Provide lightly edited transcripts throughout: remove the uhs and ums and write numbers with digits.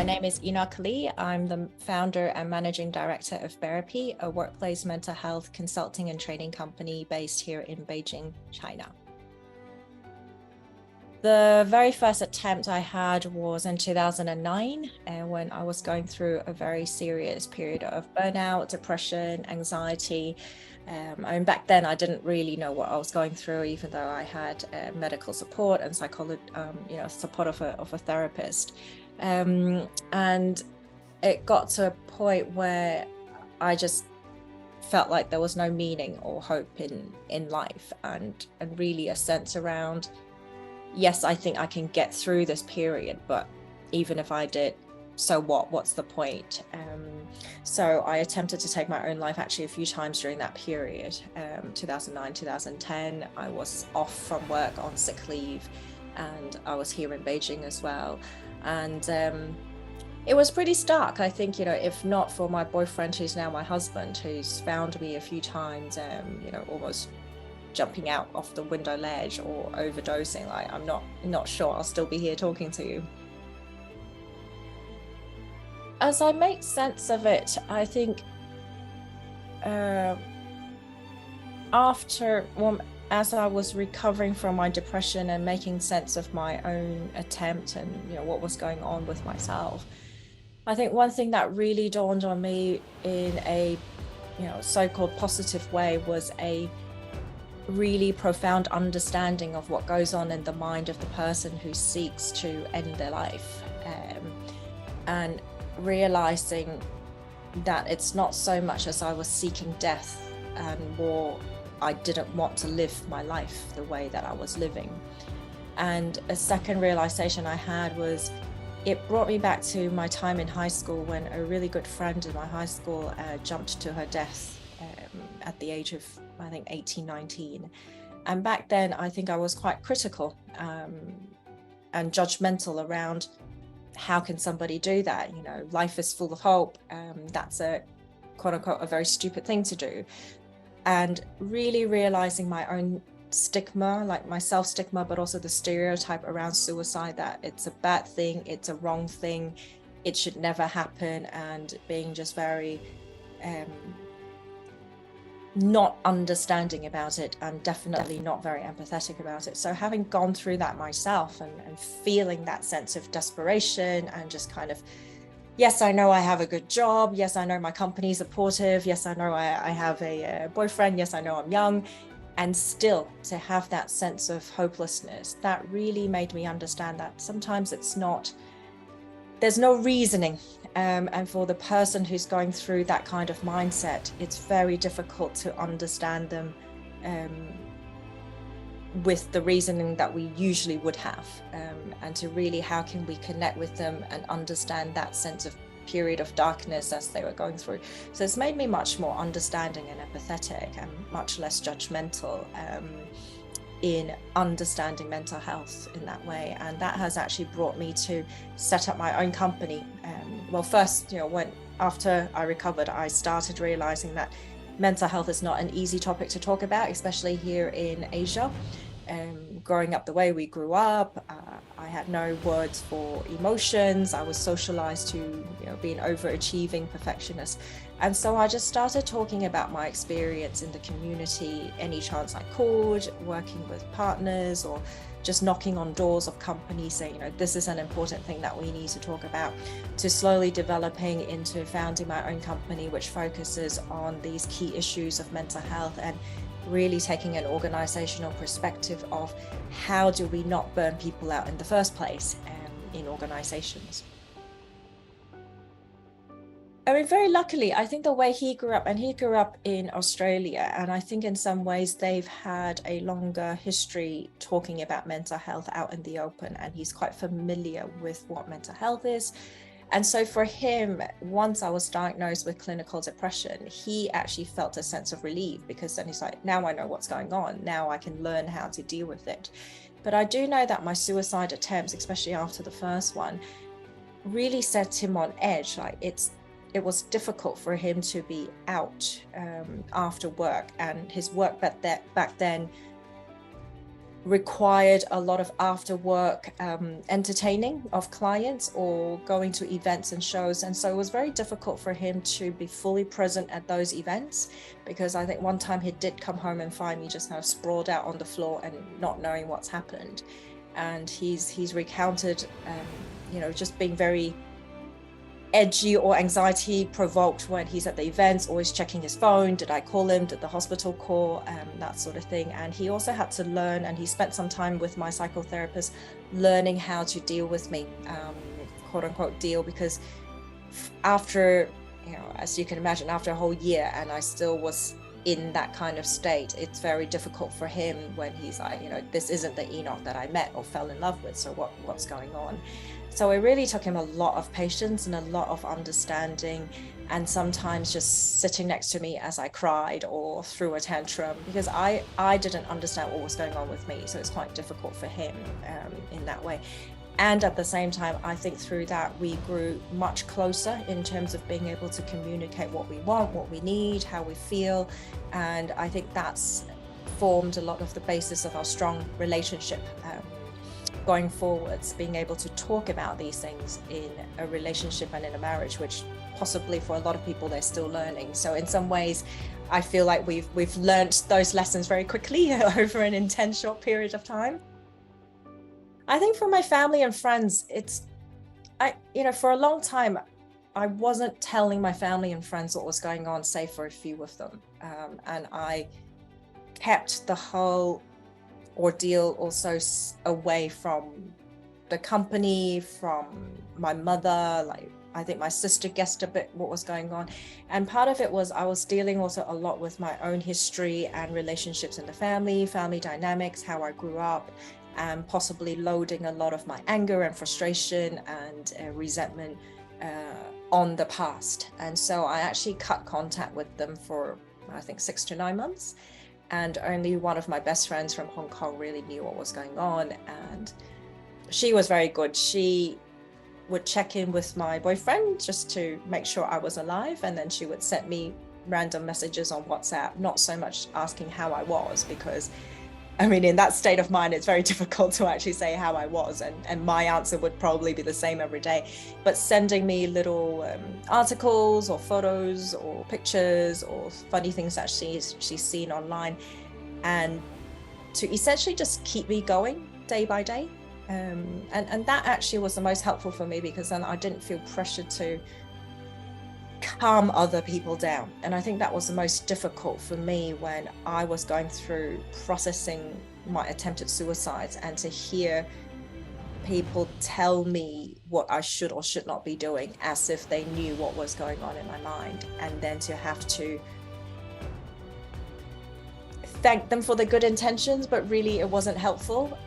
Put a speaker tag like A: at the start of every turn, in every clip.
A: name is Enoch. I'm the founder and managing director of Therapy, a workplace mental health consulting and training company based here in Beijing, China. The very first attempt I had was in 2009, when I was going through a very serious period of burnout, depression, anxiety. And back then I didn't really know what I was going through, even though I had medical support and psychology, support of a therapist. And it got to a point where I just felt like there was no meaning or hope in life, and really a sense around, yes, I think I can get through this period, but even if I did, so what? What's the point? So I attempted to take my own life actually a few times during that period. 2009, 2010, I was off from work on sick leave, and I was here in Beijing as well. And it was pretty stark. I think, if not for my boyfriend, who's now my husband, who's found me a few times, almost jumping out off the window ledge or overdosing, like I'm not sure I'll still be here talking to you. As I make sense of it, I think as I was recovering from my depression and making sense of my own attempt and what was going on with myself, I think one thing that really dawned on me in a so-called positive way was a really profound understanding of what goes on in the mind of the person who seeks to end their life, and realizing that it's not so much as I was seeking death and more I didn't want to live my life the way that I was living. And a second realization I had was it brought me back to my time in high school when a really good friend in my high school jumped to her death at the age of, I think, 18, 19. And back then, I think I was quite critical and judgmental around how can somebody do that? Life is full of hope. That's a quote unquote, a very stupid thing to do. And really realizing my own stigma, like my self-stigma, but also the stereotype around suicide, that it's a bad thing, it's a wrong thing, it should never happen, and being just very not understanding about it, and definitely not very empathetic about it. So having gone through that myself and feeling that sense of desperation and just kind of, yes, I know I have a good job. Yes, I know my company's supportive. Yes, I know I have a boyfriend. Yes, I know I'm young. And still to have that sense of hopelessness, that really made me understand that sometimes there's no reasoning. And for the person who's going through that kind of mindset, it's very difficult to understand them with the reasoning that we usually would have, and to really, how can we connect with them and understand that sense of period of darkness as they were going through. So it's made me much more understanding and empathetic and much less judgmental in understanding mental health in that way. And that has actually brought me to set up my own company. Well, first, after I recovered, I started realizing that mental health is not an easy topic to talk about, especially here in Asia. Growing up the way we grew up, I had no words for emotions. I was socialized to be an overachieving perfectionist. And so I just started talking about my experience in the community any chance I could, working with partners or just knocking on doors of companies saying, this is an important thing that we need to talk about, to slowly developing into founding my own company, which focuses on these key issues of mental health and really taking an organizational perspective of how do we not burn people out in the first place in organizations. I mean, very luckily, I think the way he grew up, and he grew up in Australia, and I think in some ways they've had a longer history talking about mental health out in the open, and he's quite familiar with what mental health is. And so for him, once I was diagnosed with clinical depression, he actually felt a sense of relief, because then he's like, now I know what's going on. Now I can learn how to deal with it. But I do know that my suicide attempts, especially after the first one, really set him on edge. Like it was difficult for him to be out after work, and his work back then required a lot of after work entertaining of clients or going to events and shows. And so it was very difficult for him to be fully present at those events, because I think one time he did come home and find me just kind of sprawled out on the floor and not knowing what's happened. And he's recounted, just being very edgy or anxiety provoked when he's at the events, always checking his phone. Did I call him? Did the hospital call? That sort of thing. And he also had to learn, and he spent some time with my psychotherapist learning how to deal with me, quote unquote deal, because after, as you can imagine, after a whole year and I still was in that kind of state, it's very difficult for him when he's like, this isn't the Enoch that I met or fell in love with, so what's going on? So it really took him a lot of patience and a lot of understanding, and sometimes just sitting next to me as I cried or threw a tantrum, because I didn't understand what was going on with me. So it's quite difficult for him in that way. And at the same time, I think through that, we grew much closer in terms of being able to communicate what we want, what we need, how we feel. And I think that's formed a lot of the basis of our strong relationship going forwards, being able to talk about these things in a relationship and in a marriage, which possibly for a lot of people they're still learning. So in some ways, I feel like we've learned those lessons very quickly over an intense short period of time. I think for my family and friends, for a long time, I wasn't telling my family and friends what was going on, save for a few of them. And I kept the whole ordeal also away from the company, from my mother. Like, I think my sister guessed a bit what was going on. And part of it was I was dealing also a lot with my own history and relationships in the family dynamics, how I grew up, and possibly loading a lot of my anger and frustration and resentment on the past. And so I actually cut contact with them for, I think, 6 to 9 months. And only one of my best friends from Hong Kong really knew what was going on. And she was very good. She would check in with my boyfriend just to make sure I was alive. And then she would send me random messages on WhatsApp, not so much asking how I was, because in that state of mind, it's very difficult to actually say how I was. And my answer would probably be the same every day. But sending me little articles or photos or pictures or funny things that she's seen online, and to essentially just keep me going day by day. And that actually was the most helpful for me, because then I didn't feel pressured to calm other people down. And I think that was the most difficult for me when I was going through processing my attempted suicides, and to hear people tell me what I should or should not be doing as if they knew what was going on in my mind, and then to have to thank them for the good intentions, but really it wasn't helpful.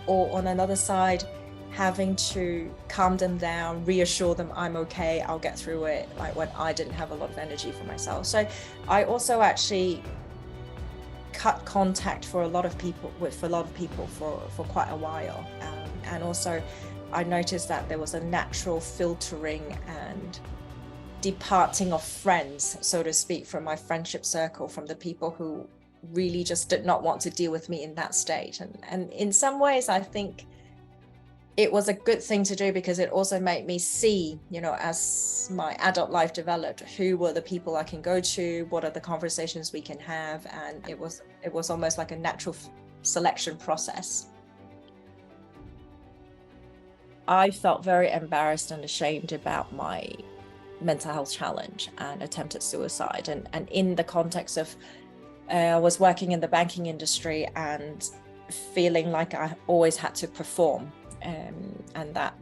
A: Or on another side, having to calm them down, reassure them I'm okay, I'll get through it, like when I didn't have a lot of energy for myself. So I also actually cut contact for a lot of people for quite a while. And also I noticed that there was a natural filtering and departing of friends, so to speak, from my friendship circle, from the people who really just did not want to deal with me in that state. And in some ways, I think it was a good thing to do, because it also made me see, as my adult life developed, who were the people I can go to, what are the conversations we can have. And it was almost like a natural selection process. I felt very embarrassed and ashamed about my mental health challenge and attempted suicide. And in the context of, I was working in the banking industry and feeling like I always had to perform. And that,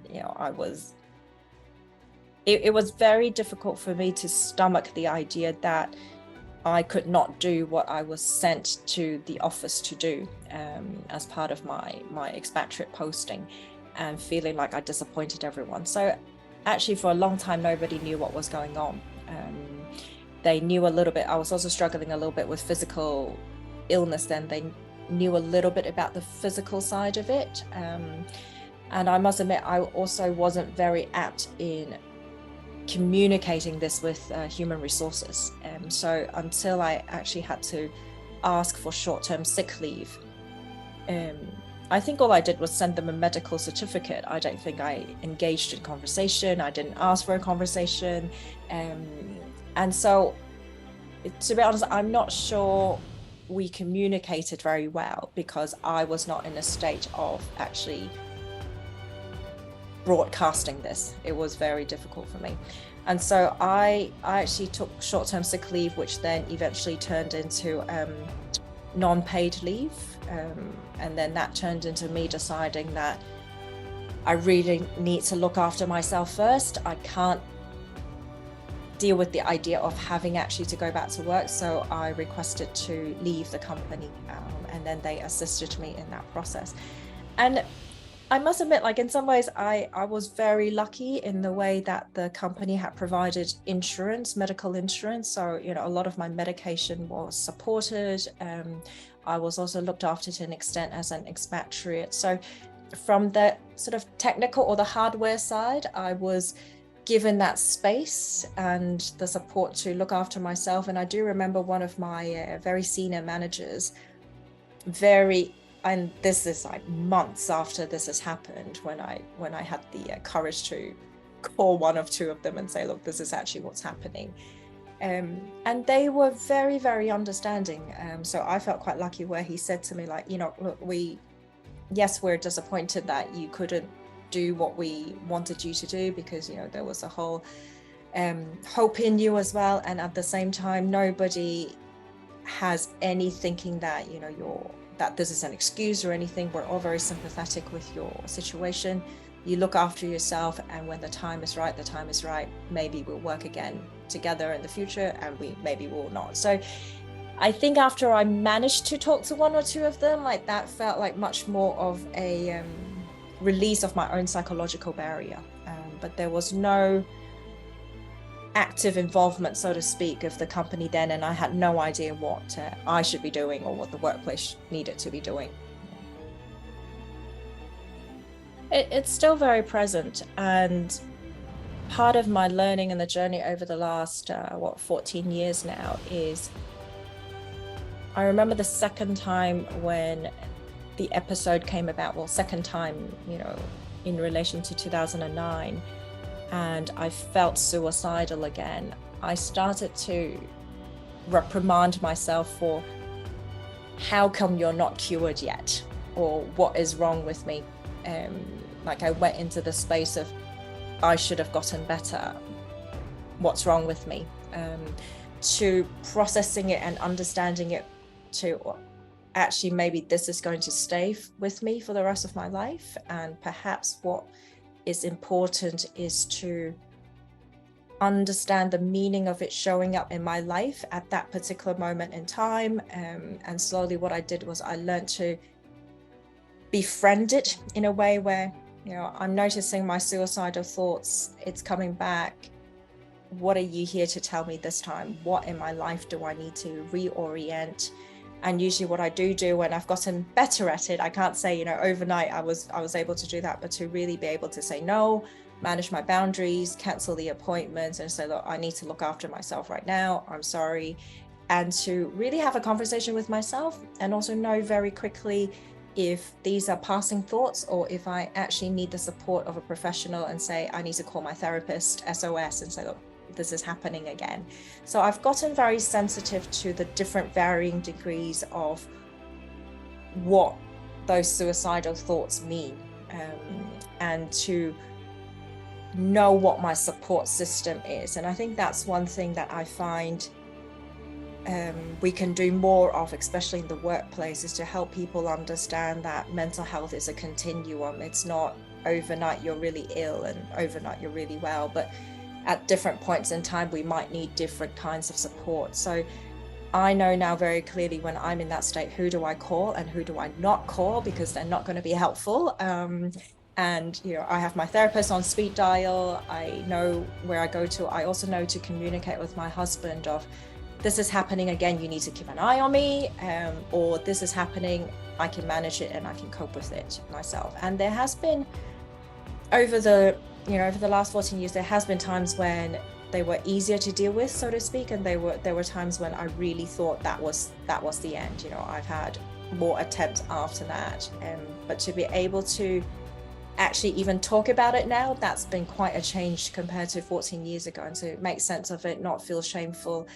A: it was very difficult for me to stomach the idea that I could not do what I was sent to the office to do as part of my expatriate posting, and feeling like I disappointed everyone. So actually for a long time, nobody knew what was going on. They knew a little bit. I was also struggling a little bit with physical illness then. They knew a little bit about the physical side of it. And I must admit, I also wasn't very apt in communicating this with human resources. So until I actually had to ask for short-term sick leave, I think all I did was send them a medical certificate. I don't think I engaged in conversation. I didn't ask for a conversation. And so, to be honest, I'm not sure we communicated very well, because I was not in a state of actually broadcasting this. It was very difficult for me. And so I actually took short-term sick leave, which then eventually turned into non-paid leave. And then that turned into me deciding that I really need to look after myself first. I can't deal with the idea of having actually to go back to work. So I requested to leave the company, and then they assisted me in that process. And I must admit, like, in some ways, I was very lucky in the way that the company had provided insurance, medical insurance. So, you know, a lot of my medication was supported. I was also looked after to an extent as an expatriate. So from the sort of technical or the hardware side, I was given that space and the support to look after myself. And I do remember one of my very senior managers, and this is like months after this has happened, when I had the courage to call one of two of them and say, look, this is actually what's happening. And they were very, very understanding. So I felt quite lucky where he said to me, like, you know, look, we're disappointed that you couldn't do what we wanted you to do, because, you know, there was a whole hope in you as well. And at the same time, nobody has any thinking that, you know, that this is an excuse or anything. We're all very sympathetic with your situation. You look after yourself, and when the time is right, maybe we'll work again together in the future, and maybe we'll not. So I think after I managed to talk to one or two of them, like, that felt like much more of a release of my own psychological barrier. But there was no active involvement, so to speak, of the company then, and I had no idea what I should be doing or what the workplace needed to be doing. It's still very present, and part of my learning and the journey over the last 14 years now is, I remember the second time when the episode came about, second time, you know, in relation to 2009, and I felt suicidal again. I started to reprimand myself for, how come you're not cured yet? Or what is wrong with me? Like, I went into the space of, I should have gotten better. What's wrong with me? To processing it and understanding it, to actually, maybe this is going to stay with me for the rest of my life. And perhaps what is important is to understand the meaning of it showing up in my life at that particular moment in time. And slowly what I did was I learned to befriend it in a way where, you know, I'm noticing my suicidal thoughts, it's coming back. What are you here to tell me this time? What in my life do I need to reorient? And usually what I do when I've gotten better at it, I can't say, you know, overnight I was able to do that, but to really be able to say no, manage my boundaries, cancel the appointments, and say, look, I need to look after myself right now. I'm sorry. And to really have a conversation with myself, and also know very quickly if these are passing thoughts, or if I actually need the support of a professional, and say, I need to call my therapist, SOS, and say, look, this is happening again. So I've gotten very sensitive to the different varying degrees of what those suicidal thoughts mean, and to know what my support system is. And I think that's one thing that I find we can do more of, especially in the workplace, is to help people understand that mental health is a continuum. It's not overnight you're really ill and overnight you're really well, but at different points in time we might need different kinds of support. So I know now very clearly when I'm in that state, who do I call and who do I not call, because they're not going to be helpful. And, you know, I have my therapist on speed dial. I know where I go to. I also know to communicate with my husband of, this is happening again, you need to keep an eye on me, or this is happening, I can manage it and I can cope with it myself. And there has been, over the last 14 years, there has been times when they were easier to deal with, so to speak, and there were times when I really thought that was the end. You know, I've had more attempts after that. But to be able to actually even talk about it now, that's been quite a change compared to 14 years ago. And to make sense of it, not feel shameful.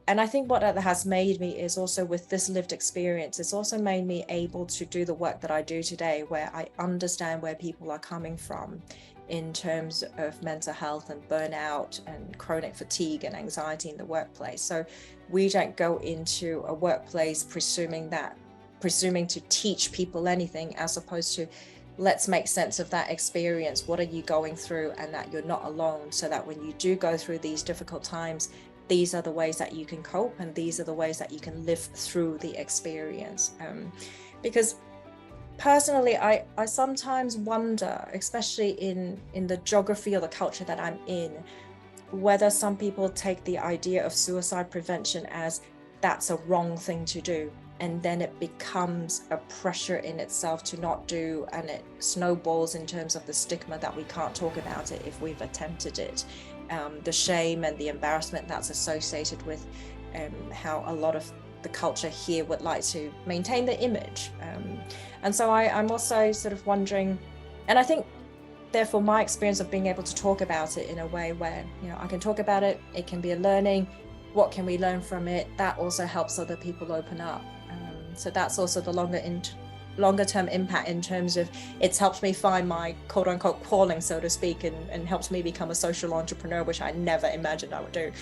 A: And I think what that has made me is also, with this lived experience, it's also made me able to do the work that I do today, where I understand where people are coming from in terms of mental health and burnout and chronic fatigue and anxiety in the workplace. So we don't go into a workplace presuming to teach people anything, as opposed to, let's make sense of that experience. What are you going through? And that you're not alone, so that when you do go through these difficult times, these are the ways that you can cope, and these are the ways that you can live through the experience. Because personally, I sometimes wonder, especially in the geography or the culture that I'm in, whether some people take the idea of suicide prevention as that's a wrong thing to do, and then it becomes a pressure in itself to not do, and it snowballs in terms of the stigma that we can't talk about it if we've attempted it, the shame and the embarrassment that's associated with how a lot of the culture here would like to maintain the image. And so I'm also sort of wondering, and I think therefore my experience of being able to talk about it in a way where, you know, I can talk about it, it can be a learning, what can we learn from it, that also helps other people open up. So that's also the longer term impact, in terms of it's helped me find my quote unquote calling, so to speak, and helps me become a social entrepreneur, which I never imagined I would do.